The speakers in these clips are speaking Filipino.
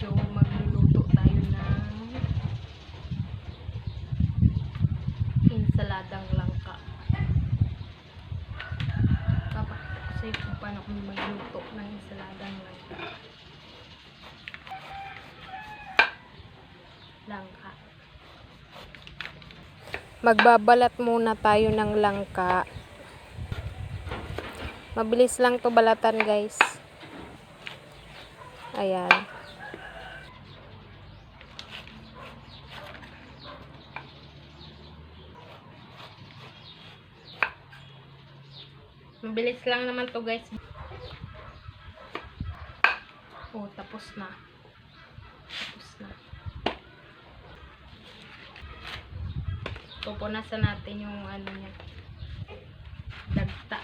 video, magluluto tayo ng insaladang langka. Papakita ko sa iyo kung paano kami magluto ng insaladang langka. Magbabalat muna tayo ng langka. Mabilis lang to balatan, guys. Ayan. Mabilis lang naman to, guys. Oh, tapos na. Tapos na. Pupunasan natin yung ano niya. Dagta.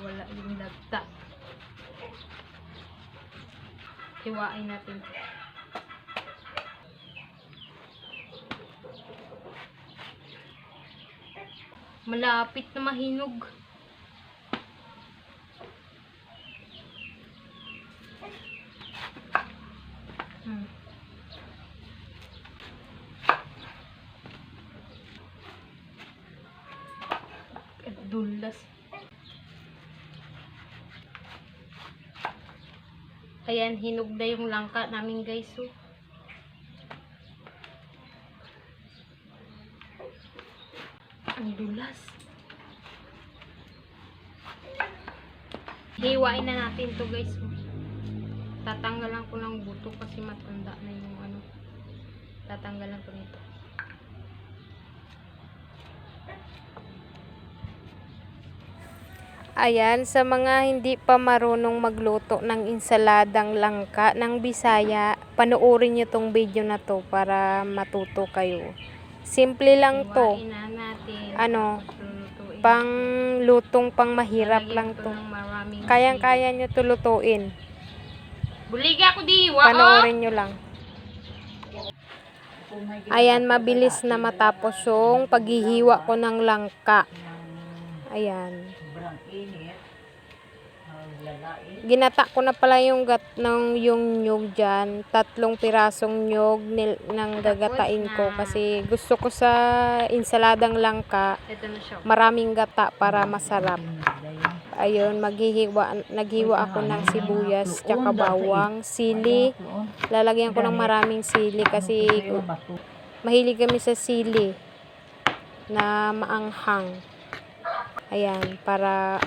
Wala yung dagta. Hiwain natin. Malapit na mahinog. Dulas. Ayan, hinog na yung langka namin, guys. So, ang dulas. Hiwain na natin to, guys. Tatanggalan ko ng buto kasi matanda na yung ano. Tatanggalan ko nito. Ayan, sa mga hindi pa marunong magluto ng insaladang langka ng Bisaya, panoorin nyo tong video na to para matuto kayo. Simple lang to. Ano, pang lutong pang mahirap lang to. Kayang-kaya nyo to lutuin. Buliga ko diwa. Panoorin nyo lang. Ayan, mabilis na matapos yung paghihiwa ko ng langka. Ayan. Ginata ko na pala yung yung nyug dyan. 3 pirasong nyug ng gagatain ko kasi gusto ko sa insaladang langka maraming gata para masarap. Ayun, naghiwa ako ng sibuyas tsaka bawang, sili. Lalagyan ko ng maraming sili kasi mahilig kami sa sili na maanghang. Ayan, para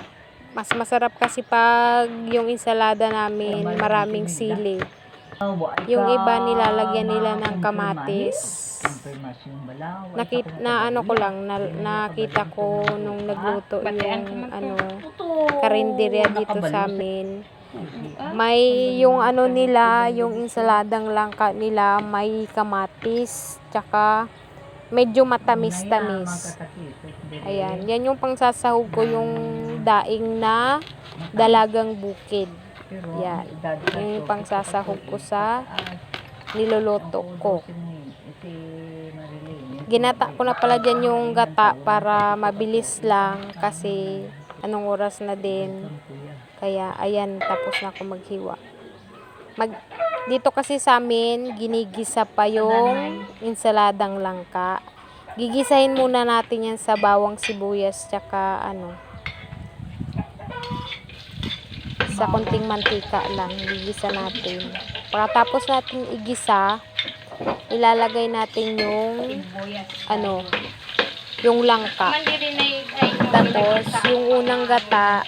mas masarap kasi pag yung insalada namin maraming sili. Yung iba nilalagyan nila ng kamatis. Nakita ko nung nagluto yung karinderya dito sa amin. May yung nila, yung insaladang langka nila, may kamatis, tsaka medyo matamis-tamis. Ayan, yan yung pangsasahog ko, yung daing na dalagang bukid. Yan, yan yung pangsasahog ko sa niluluto ko. Ginata ko na pala dyan yung gata para mabilis lang kasi anong oras na din. Kaya, ayan, tapos na ako maghiwa. Dito kasi sa amin, ginigisa pa yung insaladang langka. Gigisahin muna natin yan sa bawang, sibuyas, tsaka sa konting mantika lang. Gigisa natin. Pagkatapos natin igisa, ilalagay natin yung langka. Tapos, yung unang gata,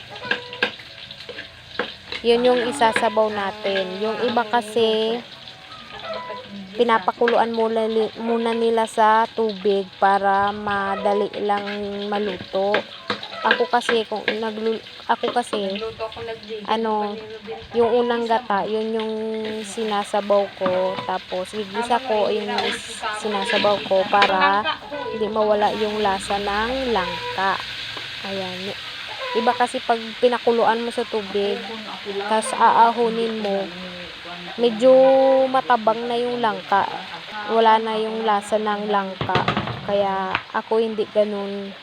yun yung isasabaw natin. Yung iba kasi pinapakuluan muna nila sa tubig para madali lang maluto. Ako kasi yung unang gata, yun yung sinasabaw ko. Tapos gigisa ko yung sinasabaw ko para hindi mawala yung lasa ng langka. Ayan. Iba kasi pag pinakuluan mo sa tubig, tas aahunin mo, medyo matabang na yung langka. Wala na yung lasa ng langka. Kaya ako hindi ganun.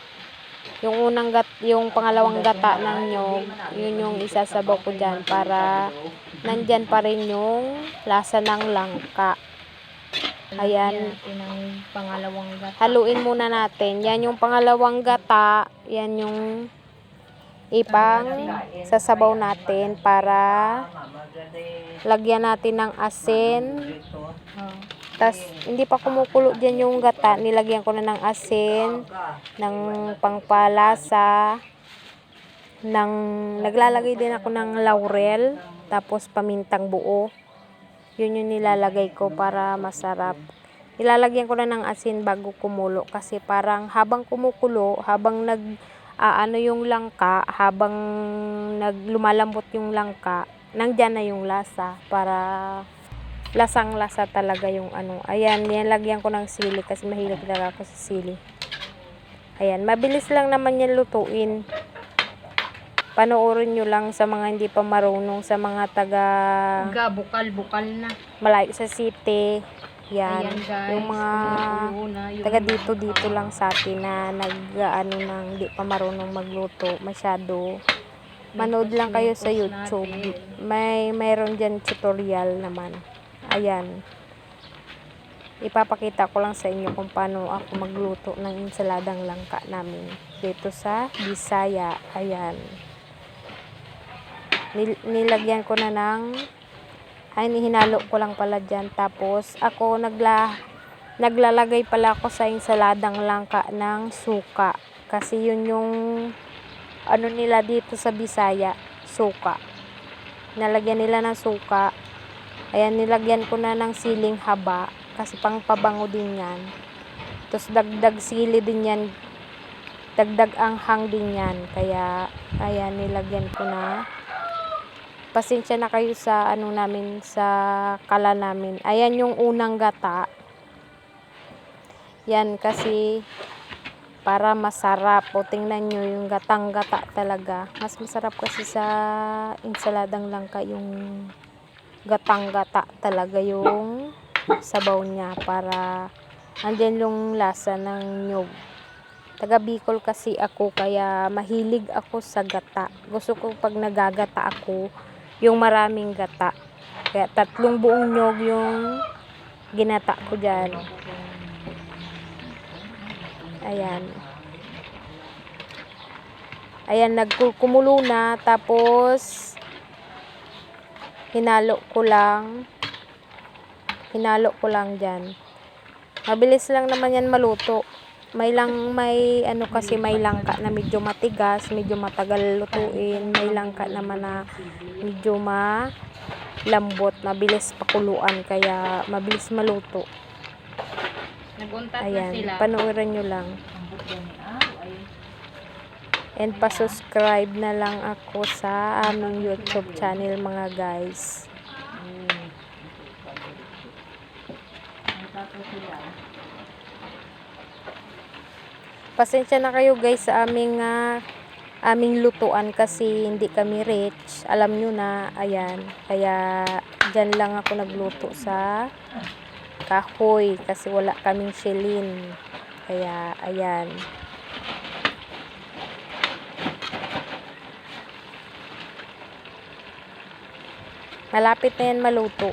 Yung pangalawang gata ng nyog, yun yung isasabaw ko dyan para nandyan pa rin yung lasa ng langka. Ayan. Ng pangalawang gata. Haluin muna natin. Yan yung pangalawang gata. Yan yung ipang sasabaw natin para lagyan natin ng asin. Tas hindi pa kumukulo dyan yung gata, nilagyan ko na ng asin, ng pangpalasa, naglalagay din ako ng laurel, tapos pamintang buo. Yun yung nilalagay ko para masarap. Ilalagyan ko na ng asin bago kumulo kasi parang habang kumukulo, habang yung langka, habang lumalambot yung langka, nandyan na yung lasa para lasang-lasa talaga yung ano. Ayan, nilagyan ko ng sili kasi mahilig talaga ako sa sili. Ayan, mabilis lang naman yan lutuin. Panoorin nyo lang sa mga hindi pa marunong, sa mga Bukal na. malayo sa city. Yan, Ayan, guys, yung mga taga dito lang sa atin na hindi pa marunong magluto masyado. Manood lang kayo sa YouTube. Mayroon dyan tutorial naman. Ayan. Ipapakita ko lang sa inyo kung paano ako magluto ng ensaladang langka namin dito sa Bisaya. Ayan. Nilagyan ko na hinalo ko lang pala dyan. Tapos ako naglalagay pala ako sa ensaladang langka ng suka. Kasi yun yung ano nila dito sa Bisaya, suka. Nalagyan nila ng suka. Ayan, nilagyan ko na ng siling haba kasi pangpabango din yan. Tapos dagdag sili din yan. Dagdag anghang din yan. Kaya, ayan, nilagyan ko na. Pasensya na kayo sa sa kala namin. Ayan yung unang gata. Yan kasi para masarap. O tingnan nyo yung gatang-gata talaga. Mas masarap kasi sa ensaladang langka yung gatang-gata talaga yung sabaw niya para andyan yung lasa ng nyog. Taga Bicol kasi ako kaya mahilig ako sa gata. Gusto ko pag nagagata ako yung maraming gata. Kaya 3 buong nyog yung ginata ko dyan. Ayan. Ayan, nagkumulo na tapos hinalo ko lang dyan. Mabilis lang naman yan maluto. May kasi may langka na medyo matigas, medyo matagal lutuin. May langka naman na medyo malambot, mabilis pakuluan, kaya mabilis maluto. Ayan, panoorin nyo lang. And pa-subscribe na lang ako sa aming YouTube channel mga guys. Pasensya na kayo guys sa aming lutuan kasi hindi kami rich. Alam nyo na, ayan. Kaya dyan lang ako nagluto sa kahoy kasi wala kaming shilin. Kaya, ayan. Malapit na yan maluto.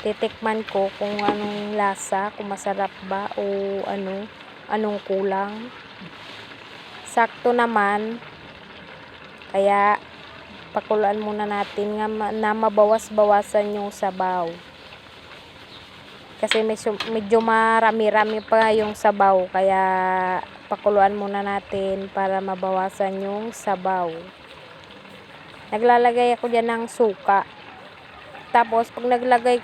Titikman ko kung anong lasa, kung masarap ba o anong kulang. Sakto naman. Kaya pakuluan muna natin na mabawas-bawasan yung sabaw. Kasi medyo marami-rami pa yung sabaw, kaya pakuluan muna natin para mabawasan yung sabaw. Naglalagay ako dyan ng suka. Tapos, pag naglagay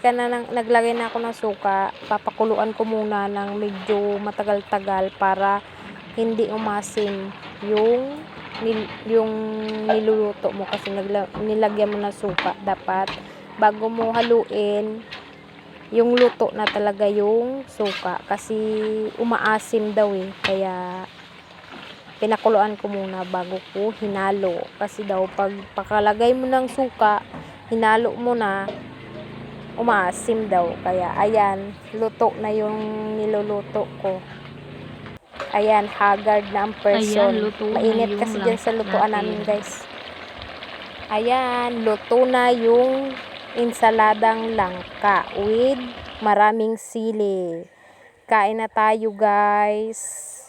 na ako ng suka, papakuluan ko muna ng medyo matagal-tagal para hindi umasim yung niluluto mo kasi nilagyan mo ng suka. Dapat, bago mo haluin, yung luto na talaga yung suka. Kasi umaasim daw eh. Kaya, pinakuluan ko muna bago ko hinalo. Kasi daw, pag pakalagay mo ng suka, hinalo mo na, umaasim daw. Kaya, ayan, luto na yung niluluto ko. Ayan, haggard na ang person. Ayan, luto na Mainit yung kasi dyan sa langka lutuan natin. namin, guys. Ayan, luto na yung insaladang langka with maraming sili. Kain na tayo, guys.